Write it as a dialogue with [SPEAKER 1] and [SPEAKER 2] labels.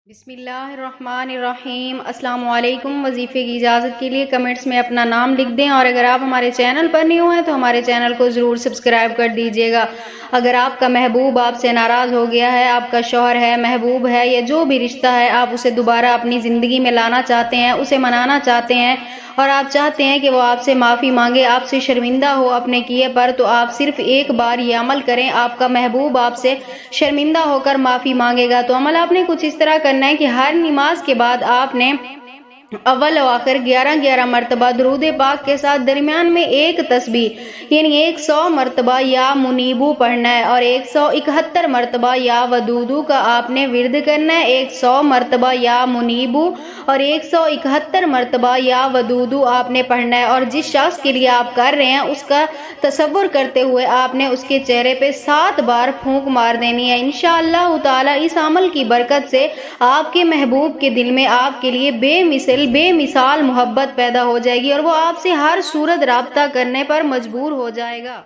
[SPEAKER 1] بسم اللہ الرحمن الرحیم۔ السلام علیکم۔ وظیفے کی اجازت کے لیے کمنٹس میں اپنا نام لکھ دیں، اور اگر آپ ہمارے چینل پر نہیں ہوئے تو ہمارے چینل کو ضرور سبسکرائب کر دیجیے گا۔ اگر آپ کا محبوب آپ سے ناراض ہو گیا ہے، آپ کا شوہر ہے، محبوب ہے، یا جو بھی رشتہ ہے، آپ اسے دوبارہ اپنی زندگی میں لانا چاہتے ہیں، اسے منانا چاہتے ہیں، اور آپ چاہتے ہیں کہ وہ آپ سے معافی مانگے، آپ سے شرمندہ ہو اپنے کیے پر، تو آپ صرف ایک بار یہ عمل کریں۔ آپ کا محبوب آپ سے شرمندہ ہو کر معافی مانگے گا تو عمل آپ نے کچھ اس طرح کرنا ہے کہ ہر نماز کے بعد آپ نے اول و آخر 11 مرتبہ درود پاک کے ساتھ درمیان میں ایک تسبیح یعنی 100 مرتبہ یا منیبو پڑھنا ہے، اور 171 مرتبہ یا ودودو کا آپ نے ورد کرنا ہے۔ 100 مرتبہ یا منیبو اور 171 مرتبہ یا ودودو آپ نے پڑھنا ہے، اور جس شخص کے لیے آپ کر رہے ہیں اس کا تصور کرتے ہوئے آپ نے اس کے چہرے پہ 7 بار پھونک مار دینی ہے۔ انشاءاللہ تعالی اس عمل کی برکت سے آپ کے محبوب کے دل میں آپ کے لیے بے مثال محبت پیدا ہو جائے گی، اور وہ آپ سے ہر صورت رابطہ کرنے پر مجبور ہو جائے گا۔